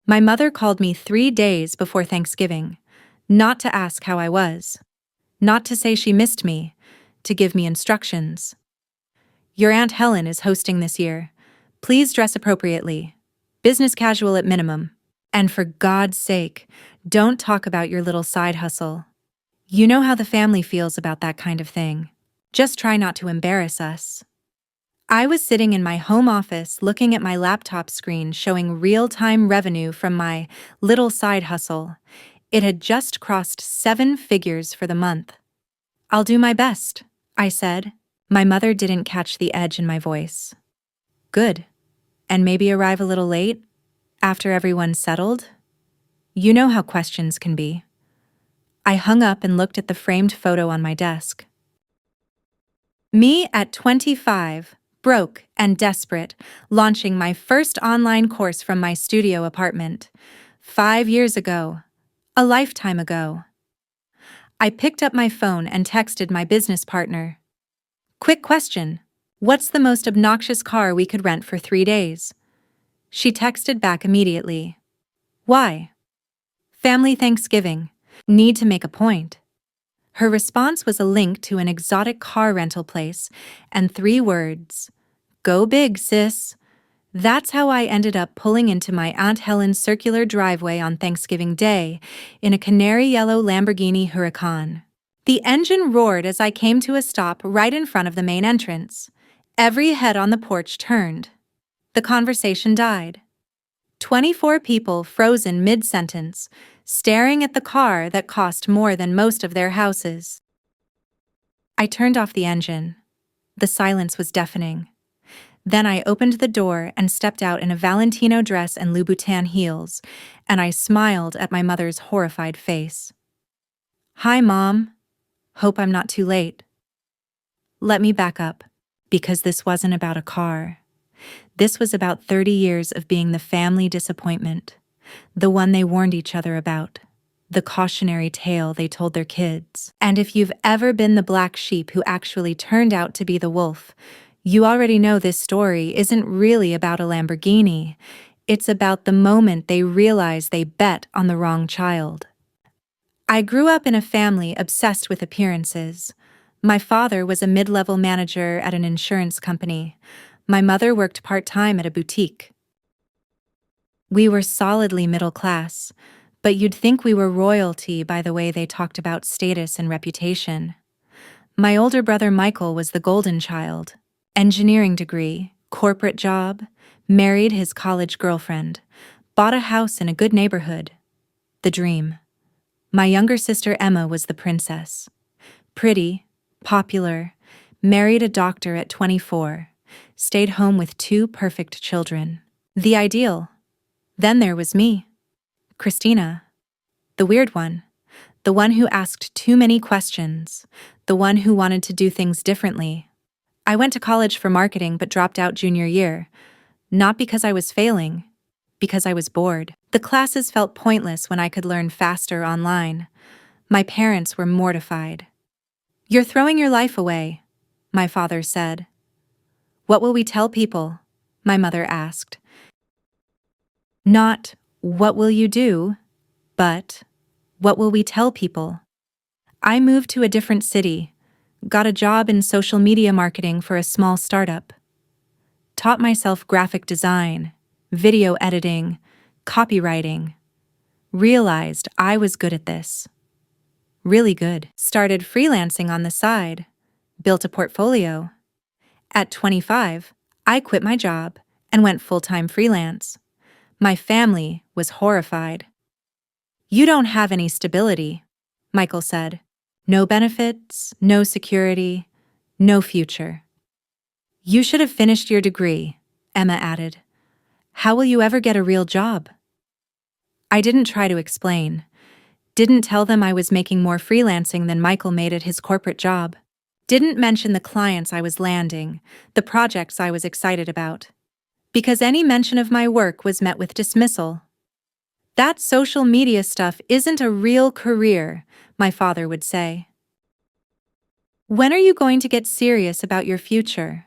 My mother called me 3 days before Thanksgiving, not to ask how I was, not to say she missed me, to give me instructions. Your Aunt Helen is hosting this year. Please dress appropriately. Business casual at minimum. And for God's sake, don't talk about your little side hustle. You know how the family feels about that kind of thing. Just try not to embarrass us. I was sitting in my home office looking at my laptop screen showing real-time revenue from my little side hustle. It had just crossed 7 figures for the month. "I'll do my best," I said. My mother didn't catch the edge in my voice. "Good. And maybe arrive a little late? After everyone's settled?" You know how questions can be. I hung up and looked at the framed photo on my desk. Me at 25, broke and desperate, launching my first online course from my studio apartment. 5 years ago. A lifetime ago. I picked up my phone and texted my business partner. "Quick question. What's the most obnoxious car we could rent for 3 days?" She texted back immediately. "Why?" "Family Thanksgiving. Need to make a point." Her response was a link to an exotic car rental place and 3 words. "Go big, sis." That's how I ended up pulling into my Aunt Helen's circular driveway on Thanksgiving Day in a canary yellow Lamborghini Huracan. The engine roared as I came to a stop right in front of the main entrance. Every head on the porch turned. The conversation died. 24 people frozen mid-sentence, staring at the car that cost more than most of their houses. I turned off the engine. The silence was deafening. Then I opened the door and stepped out in a Valentino dress and Louboutin heels, and I smiled at my mother's horrified face. "Hi, Mom. Hope I'm not too late." Let me back up, because this wasn't about a car. This was about 30 years of being the family disappointment, the one they warned each other about, the cautionary tale they told their kids. And if you've ever been the black sheep who actually turned out to be the wolf, you already know this story isn't really about a Lamborghini. It's about the moment they realize they bet on the wrong child. I grew up in a family obsessed with appearances. My father was a mid-level manager at an insurance company. My mother worked part-time at a boutique. We were solidly middle class, but you'd think we were royalty by the way they talked about status and reputation. My older brother Michael was the golden child. Engineering degree, corporate job, married his college girlfriend, bought a house in a good neighborhood. The dream. My younger sister Emma was the princess. Pretty, popular, married a doctor at 24, stayed home with 2 perfect children. The ideal. Then there was me, Christina, the weird one, the one who asked too many questions, the one who wanted to do things differently. I went to college for marketing but dropped out junior year, not because I was failing, because I was bored. The classes felt pointless when I could learn faster online. My parents were mortified. "You're throwing your life away," my father said. "What will we tell people?" my mother asked. Not, "What will you do?" but, "What will we tell people?" I moved to a different city, got a job in social media marketing for a small startup, taught myself graphic design, video editing, copywriting, realized I was good at this. Really good. Started freelancing on the side, built a portfolio. At 25, I quit my job and went full-time freelance. My family was horrified. "You don't have any stability," Michael said. "No benefits, no security, no future." "You should have finished your degree," Emma added. "How will you ever get a real job?" I didn't try to explain. Didn't tell them I was making more freelancing than Michael made at his corporate job. Didn't mention the clients I was landing, the projects I was excited about. Because any mention of my work was met with dismissal. "That social media stuff isn't a real career," my father would say. "When are you going to get serious about your future?"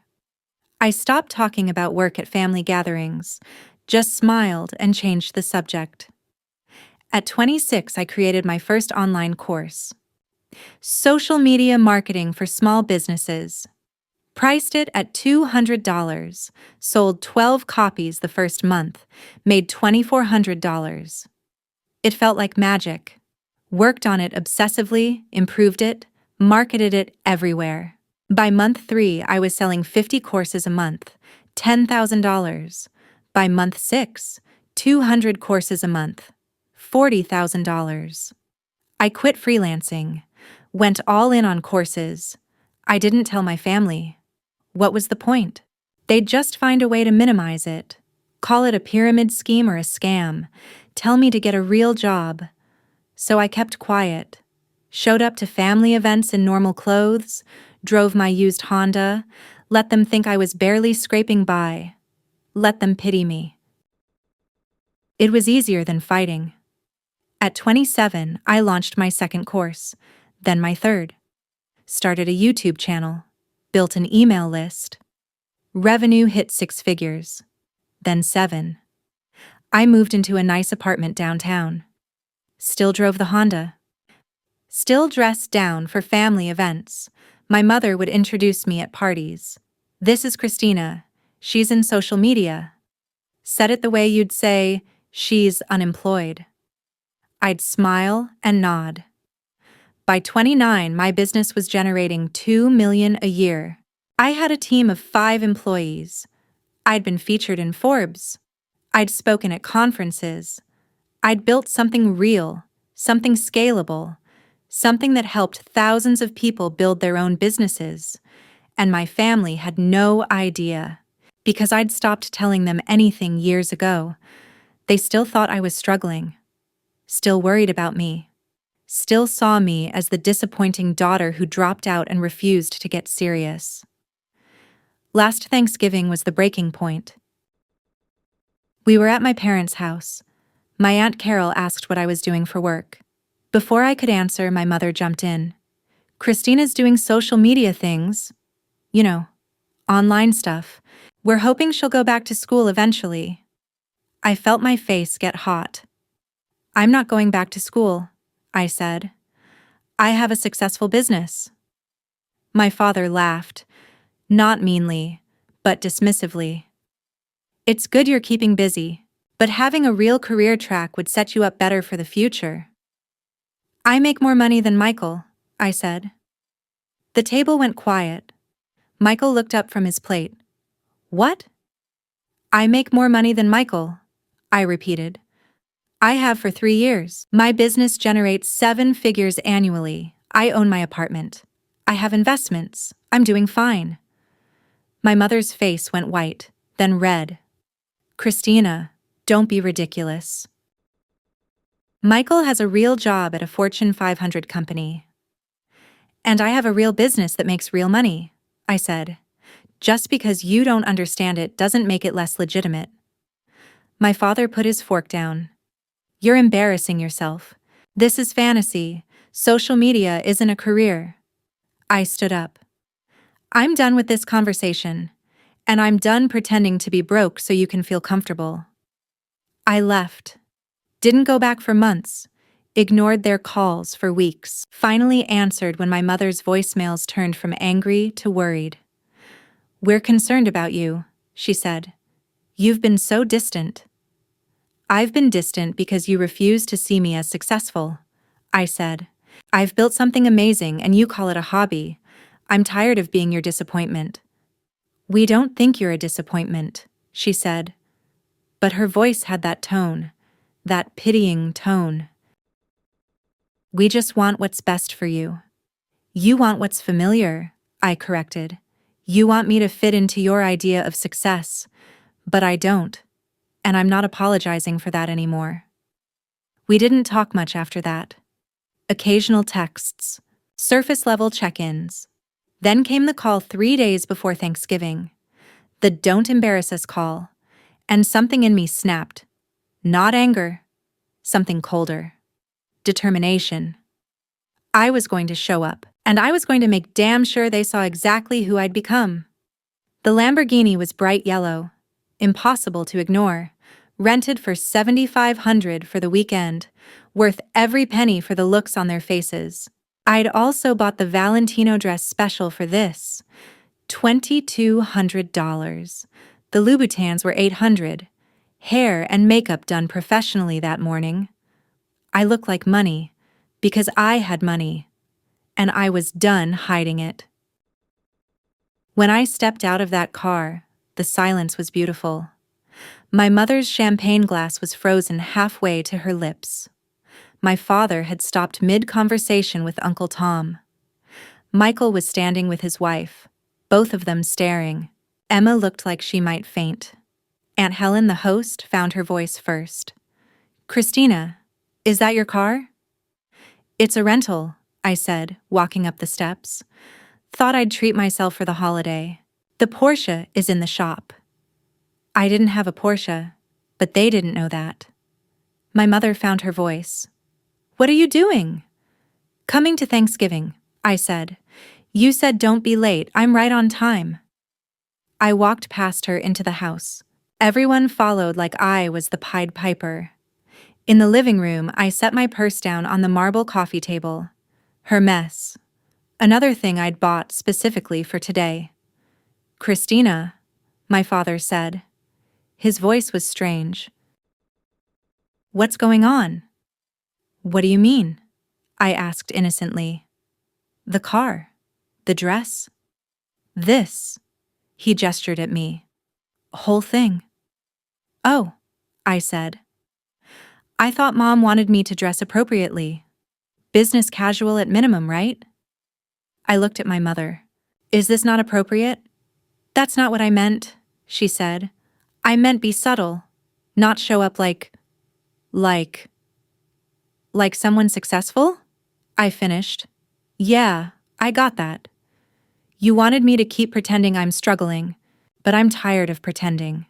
I stopped talking about work at family gatherings, just smiled and changed the subject. At 26, I created my first online course. Social media marketing for small businesses. Priced it at $200, sold 12 copies the first month, made $2,400. It felt like magic. Worked on it obsessively, improved it, marketed it everywhere. By month 3, I was selling 50 courses a month, $10,000. By month 6, 200 courses a month, $40,000. I quit freelancing, went all in on courses. I didn't tell my family. What was the point? They'd just find a way to minimize it. Call it a pyramid scheme or a scam. Tell me to get a real job. So I kept quiet. Showed up to family events in normal clothes, drove my used Honda, let them think I was barely scraping by. Let them pity me. It was easier than fighting. At 27, I launched my second course, then my third. Started a YouTube channel, built an email list. Revenue hit 6 figures, then 7. I moved into a nice apartment downtown. Still drove the Honda. Still dressed down for family events. My mother would introduce me at parties. This is Christina. She's in social media. Said it the way you'd say, she's unemployed. I'd smile and nod. By 29, my business was generating $2 million a year. I had a team of 5 employees. I'd been featured in Forbes. I'd spoken at conferences. I'd built something real, something scalable, something that helped thousands of people build their own businesses. And my family had no idea, because I'd stopped telling them anything years ago. They still thought I was struggling, still worried about me, still saw me as the disappointing daughter who dropped out and refused to get serious. Last Thanksgiving was the breaking point. We were at my parents' house. My Aunt Carol asked what I was doing for work. Before I could answer, my mother jumped in. Christina's doing social media things. You know, online stuff. We're hoping she'll go back to school eventually. I felt my face get hot. I'm not going back to school, I said. I have a successful business. My father laughed, not meanly, but dismissively. It's good you're keeping busy, but having a real career track would set you up better for the future. I make more money than Michael, I said. The table went quiet. Michael looked up from his plate. What? I make more money than Michael, I repeated. I have for 3 years. My business generates 7 figures annually. I own my apartment. I have investments. I'm doing fine. My mother's face went white, then red. Christina, don't be ridiculous. Michael has a real job at a Fortune 500 company. And I have a real business that makes real money, I said. Just because you don't understand it doesn't make it less legitimate. My father put his fork down. You're embarrassing yourself. This is fantasy. Social media isn't a career. I stood up. I'm done with this conversation, and I'm done pretending to be broke so you can feel comfortable. I left. Didn't go back for months. Ignored their calls for weeks. Finally answered when my mother's voicemails turned from angry to worried. We're concerned about you, she said. You've been so distant. I've been distant because you refuse to see me as successful, I said. I've built something amazing and you call it a hobby. I'm tired of being your disappointment. We don't think you're a disappointment, she said. But her voice had that tone, that pitying tone. We just want what's best for you. You want what's familiar, I corrected. You want me to fit into your idea of success, but I don't, and I'm not apologizing for that anymore. We didn't talk much after that. Occasional texts, surface-level check-ins. Then came the call 3 days before Thanksgiving. The "Don't embarrass us" call, and something in me snapped. Not anger, something colder. Determination. I was going to show up, and I was going to make damn sure they saw exactly who I'd become. The Lamborghini was bright yellow, impossible to ignore, Rented for $7,500 for the weekend, worth every penny for the looks on their faces. I'd also bought the Valentino dress special for this. $2,200. The Louboutins were $800. Hair and makeup done professionally that morning. I look like money, because I had money, and I was done hiding it. When I stepped out of that car, the silence was beautiful. My mother's champagne glass was frozen halfway to her lips. My father had stopped mid-conversation with Uncle Tom. Michael was standing with his wife, both of them staring. Emma looked like she might faint. Aunt Helen, the host, found her voice first. "Christina, is that your car?" "It's a rental," I said, walking up the steps. "Thought I'd treat myself for the holiday. The Porsche is in the shop." I didn't have a Porsche, but they didn't know that. My mother found her voice. "What are you doing?" "Coming to Thanksgiving," I said. "You said don't be late, I'm right on time." I walked past her into the house. Everyone followed like I was the Pied Piper. In the living room, I set my purse down on the marble coffee table. Hermes. Another thing I'd bought specifically for today. "Christina," my father said. His voice was strange. "What's going on?" "What do you mean?" I asked innocently. "The car. The dress. This." He gestured at me. "Whole thing." "Oh," I said. "I thought Mom wanted me to dress appropriately. Business casual at minimum, right?" I looked at my mother. "Is this not appropriate?" "That's not what I meant," she said. "I meant be subtle, not show up like someone successful?" I finished. "Yeah, I got that. You wanted me to keep pretending I'm struggling, but I'm tired of pretending."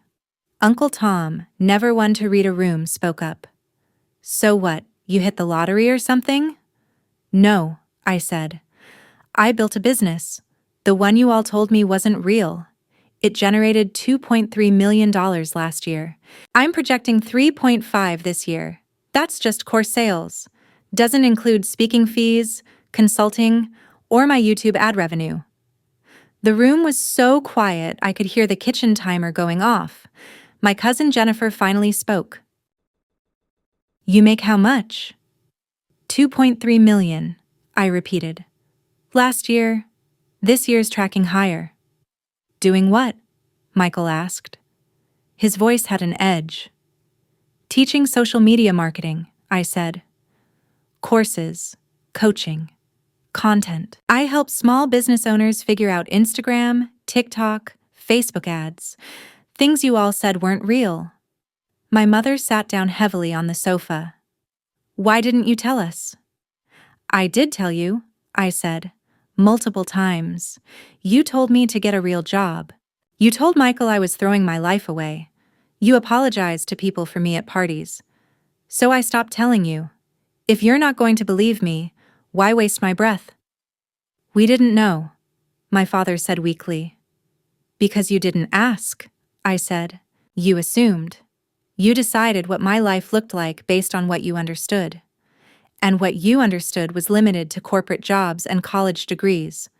Uncle Tom, never one to read a room, spoke up. "So what, you hit the lottery or something?" "No," I said. "I built a business. The one you all told me wasn't real. It generated $2.3 million last year. I'm projecting 3.5 this year. That's just core sales. Doesn't include speaking fees, consulting, or my YouTube ad revenue." The room was so quiet I could hear the kitchen timer going off. My cousin Jennifer finally spoke. "You make how much?" $2.3 million, I repeated. "Last year. This year's tracking higher." "Doing what?" Michael asked. His voice had an edge. "Teaching social media marketing," I said. "Courses, coaching, content. I help small business owners figure out Instagram, TikTok, Facebook ads, things you all said weren't real." My mother sat down heavily on the sofa. "Why didn't you tell us?" "I did tell you," I said, "multiple times. You told me to get a real job. You told Michael I was throwing my life away. You apologized to people for me at parties. So I stopped telling you. If you're not going to believe me, why waste my breath?" "We didn't know," my father said weakly. "Because you didn't ask," I said. "You assumed. You decided what my life looked like based on what you understood. And what you understood was limited to corporate jobs and college degrees.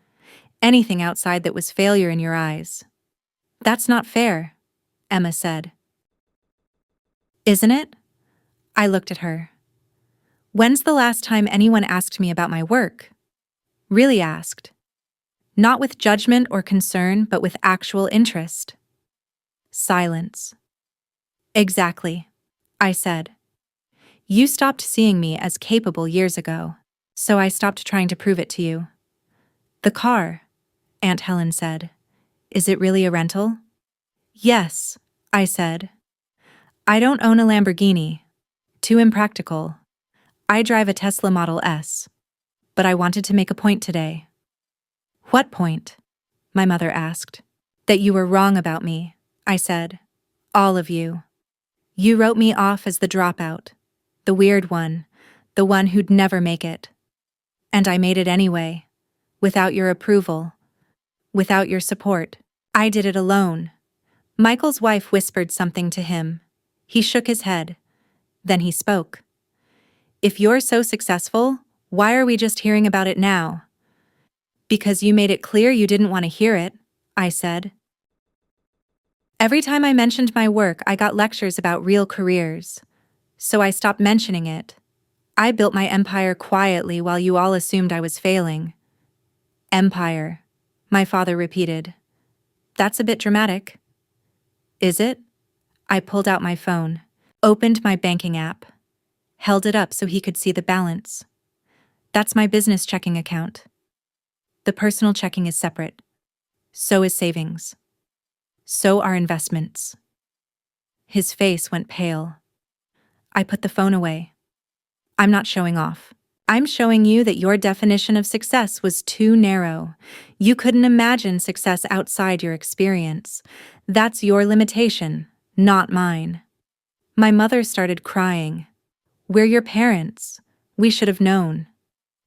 Anything outside that was failure in your eyes." "That's not fair," Emma said. "Isn't it?" I looked at her. "When's the last time anyone asked me about my work? Really asked. Not with judgment or concern, but with actual interest." Silence. "Exactly," I said. "You stopped seeing me as capable years ago, so I stopped trying to prove it to you." "The car," Aunt Helen said. "Is it really a rental?" "Yes," I said. "I don't own a Lamborghini. Too impractical. I drive a Tesla Model S. But I wanted to make a point today." "What point?" my mother asked. "That you were wrong about me," I said. "All of you. You wrote me off as the dropout, the weird one, the one who'd never make it. And I made it anyway, without your approval, without your support. I did it alone." Michael's wife whispered something to him. He shook his head. Then he spoke. If you're so successful, why are we just hearing about it now? Because you made it clear you didn't want to hear it, I said. Every time I mentioned my work, I got lectures about real careers. So I stopped mentioning it. I built my empire quietly while you all assumed I was failing. Empire, my father repeated. That's a bit dramatic. Is it? I pulled out my phone, opened my banking app, held it up so he could see the balance. That's my business checking account. The personal checking is separate. So is savings. So are investments. His face went pale. I put the phone away. I'm not showing off. I'm showing you that your definition of success was too narrow. You couldn't imagine success outside your experience. That's your limitation, not mine. My mother started crying. We're your parents. We should have known.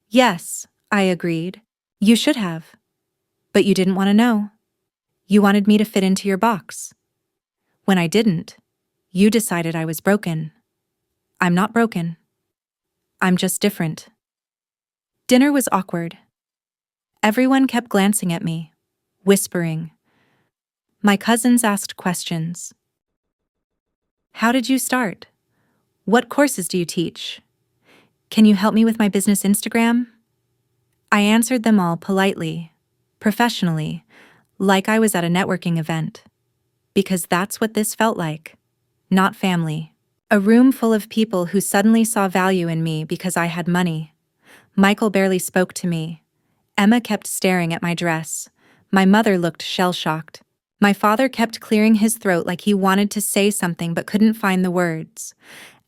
Yes, I agreed. You should have. But you didn't want to know. You wanted me to fit into your box. When I didn't, you decided I was broken. I'm not broken. I'm just different. Dinner was awkward. Everyone kept glancing at me, whispering. My cousins asked questions. How did you start? What courses do you teach? Can you help me with my business Instagram? I answered them all politely, professionally, like I was at a networking event. Because that's what this felt like. Not family. A room full of people who suddenly saw value in me because I had money. Michael barely spoke to me. Emma kept staring at my dress. My mother looked shell-shocked. My father kept clearing his throat like he wanted to say something but couldn't find the words.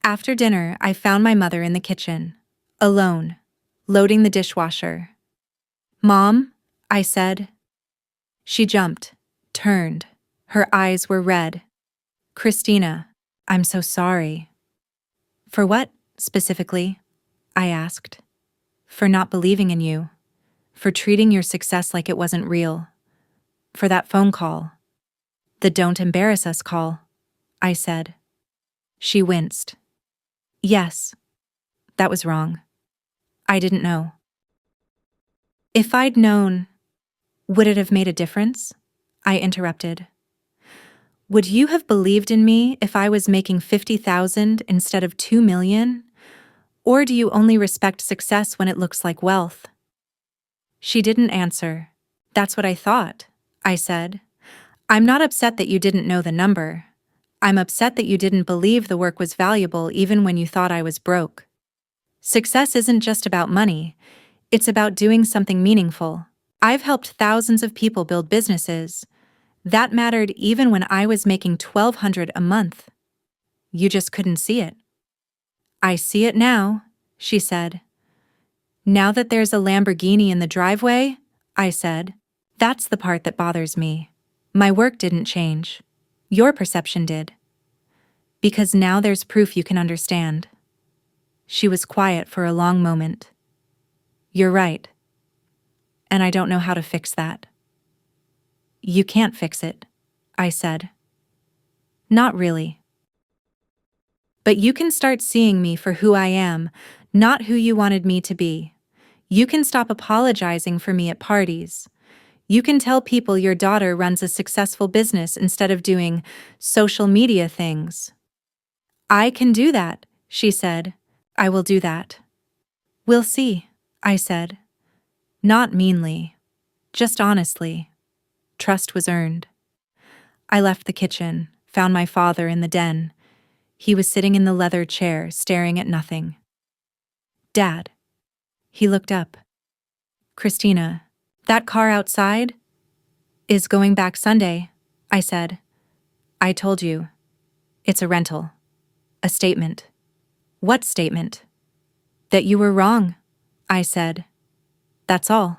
After dinner, I found my mother in the kitchen, alone, loading the dishwasher. Mom, I said. She jumped, turned. Her eyes were red. Christina, I'm so sorry. For what, specifically? I asked. For not believing in you. For treating your success like it wasn't real. For that phone call. The "don't embarrass us" call, I said. She winced. Yes, that was wrong. I didn't know. If I'd known, would it have made a difference? I interrupted. Would you have believed in me if I was making 50,000 instead of 2 million? Or do you only respect success when it looks like wealth? She didn't answer. That's what I thought, I said. I'm not upset that you didn't know the number. I'm upset that you didn't believe the work was valuable even when you thought I was broke. Success isn't just about money. It's about doing something meaningful. I've helped thousands of people build businesses. That mattered even when I was making $1,200 a month. You just couldn't see it. I see it now, she said. Now that there's a Lamborghini in the driveway, I said, that's the part that bothers me. My work didn't change. Your perception did. Because now there's proof you can understand. She was quiet for a long moment. You're right. And I don't know how to fix that. You can't fix it, I said. Not really. But you can start seeing me for who I am, not who you wanted me to be. You can stop apologizing for me at parties. You can tell people your daughter runs a successful business instead of doing social media things. I can do that, she said. I will do that. We'll see, I said. Not meanly, just honestly. Trust was earned. I left the kitchen, found my father in the den. He was sitting in the leather chair, staring at nothing. Dad. He looked up. Christina, that car outside is going back Sunday, I said. I told you. It's a rental. A statement. What statement? That you were wrong, I said. That's all.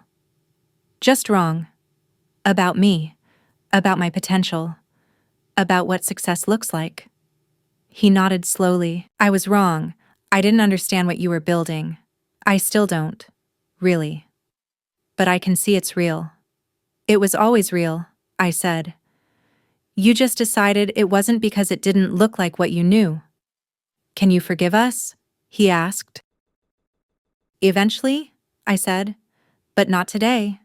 Just wrong. About me. About my potential. About what success looks like. He nodded slowly. I was wrong. I didn't understand what you were building. I still don't. Really. But I can see it's real. It was always real, I said. You just decided it wasn't because it didn't look like what you knew. Can you forgive us? He asked. Eventually, I said, but not today.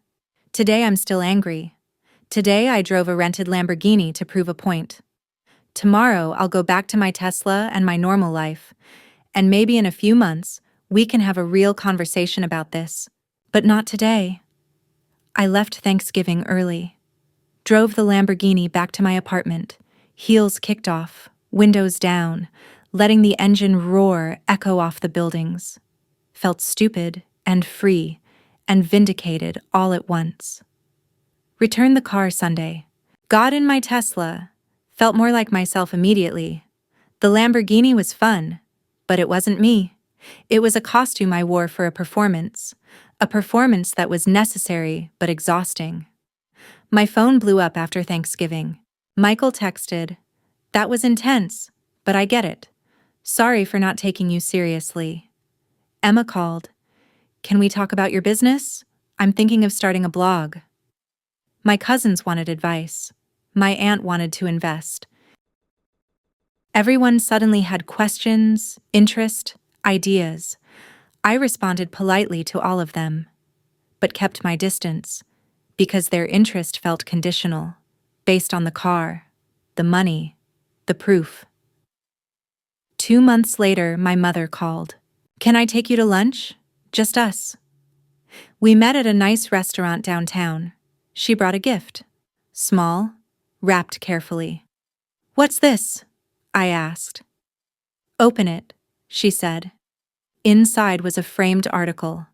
Today I'm still angry. Today I drove a rented Lamborghini to prove a point. Tomorrow I'll go back to my Tesla and my normal life, and maybe in a few months we can have a real conversation about this. But not today. I left Thanksgiving early. Drove the Lamborghini back to my apartment, heels kicked off, windows down, letting the engine roar echo off the buildings. Felt stupid and free and vindicated all at once. Returned the car Sunday. Got in my Tesla. Felt more like myself immediately. The Lamborghini was fun, but it wasn't me. It was a costume I wore for a performance that was necessary but exhausting. My phone blew up after Thanksgiving. Michael texted, "That was intense, but I get it. Sorry for not taking you seriously." Emma called, "Can we talk about your business? I'm thinking of starting a blog." My cousins wanted advice. My aunt wanted to invest. Everyone suddenly had questions, interest, ideas. I responded politely to all of them, but kept my distance, because their interest felt conditional, based on the car, the money, the proof. 2 months later, my mother called. "Can I take you to lunch? Just us." We met at a nice restaurant downtown. She brought a gift. Small, wrapped carefully. "What's this?" I asked. "Open it," she said. Inside was a framed article.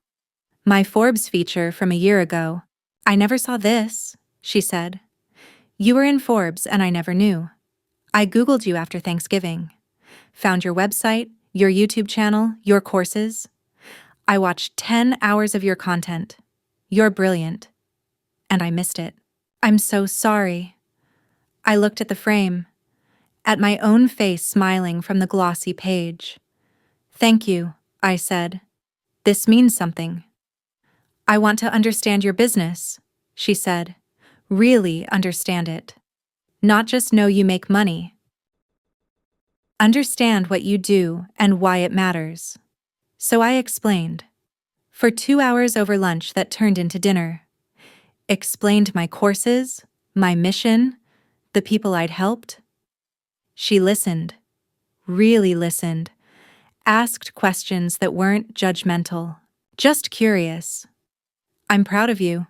My Forbes feature from a year ago. "I never saw this," she said. "You were in Forbes and I never knew. I Googled you after Thanksgiving. Found your website, your YouTube channel, your courses. I watched 10 hours of your content. You're brilliant. And I missed it. I'm so sorry." I looked at the frame, at my own face smiling from the glossy page. "Thank you," I said. "This means something." "I want to understand your business," she said. "Really understand it. Not just know you make money. Understand what you do and why it matters." So I explained. For 2 hours over lunch that turned into dinner. Explained my courses, my mission, the people I'd helped. She listened, really listened, asked questions that weren't judgmental, just curious. "I'm proud of you,"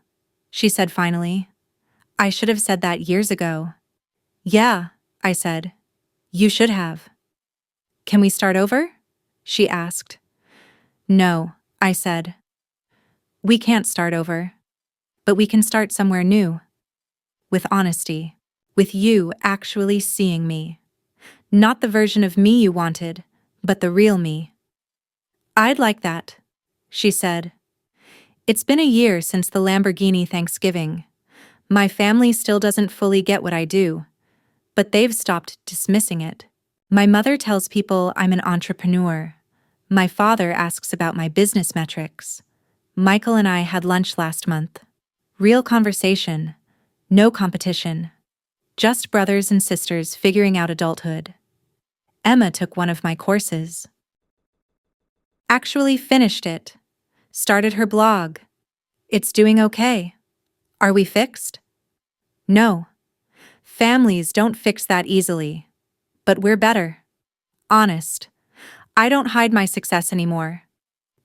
she said finally. "I should have said that years ago." "Yeah," I said. "You should have." "Can we start over?" she asked. "No," I said. "We can't start over. But we can start somewhere new. With honesty. With you actually seeing me. Not the version of me you wanted, but the real me." "I'd like that," she said. It's been a year since the Lamborghini Thanksgiving. My family still doesn't fully get what I do, but they've stopped dismissing it. My mother tells people I'm an entrepreneur. My father asks about my business metrics. Michael and I had lunch last month. Real conversation, no competition. Just brothers and sisters figuring out adulthood. Emma took one of my courses. Actually finished it. Started her blog. It's doing okay. Are we fixed? No. Families don't fix that easily. But we're better. Honest. I don't hide my success anymore.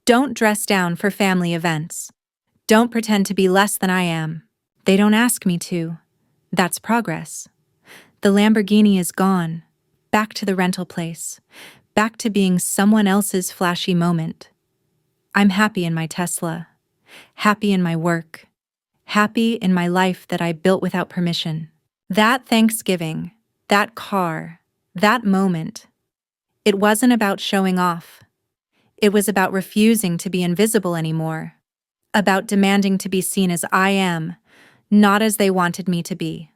Don't dress down for family events. Don't pretend to be less than I am. They don't ask me to. That's progress. The Lamborghini is gone. Back to the rental place. Back to being someone else's flashy moment. I'm happy in my Tesla. Happy in my work. Happy in my life that I built without permission. That Thanksgiving, that car, that moment, it wasn't about showing off. It was about refusing to be invisible anymore. About demanding to be seen as I am, not as they wanted me to be.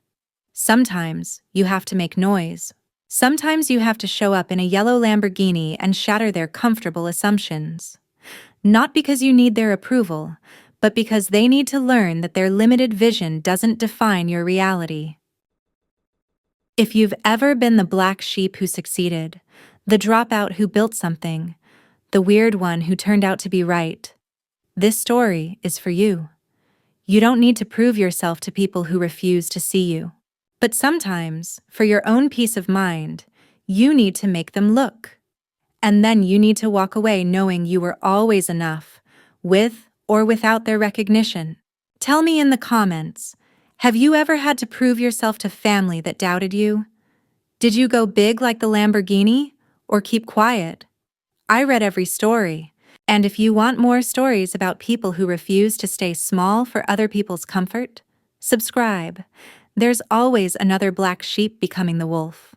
Sometimes you have to make noise. Sometimes you have to show up in a yellow Lamborghini and shatter their comfortable assumptions. Not because you need their approval, but because they need to learn that their limited vision doesn't define your reality. If you've ever been the black sheep who succeeded, the dropout who built something, the weird one who turned out to be right, this story is for you. You don't need to prove yourself to people who refuse to see you. But sometimes, for your own peace of mind, you need to make them look. And then you need to walk away knowing you were always enough, with or without their recognition. Tell me in the comments, have you ever had to prove yourself to family that doubted you? Did you go big like the Lamborghini, or keep quiet? I read every story, and if you want more stories about people who refuse to stay small for other people's comfort, subscribe. There's always another black sheep becoming the wolf.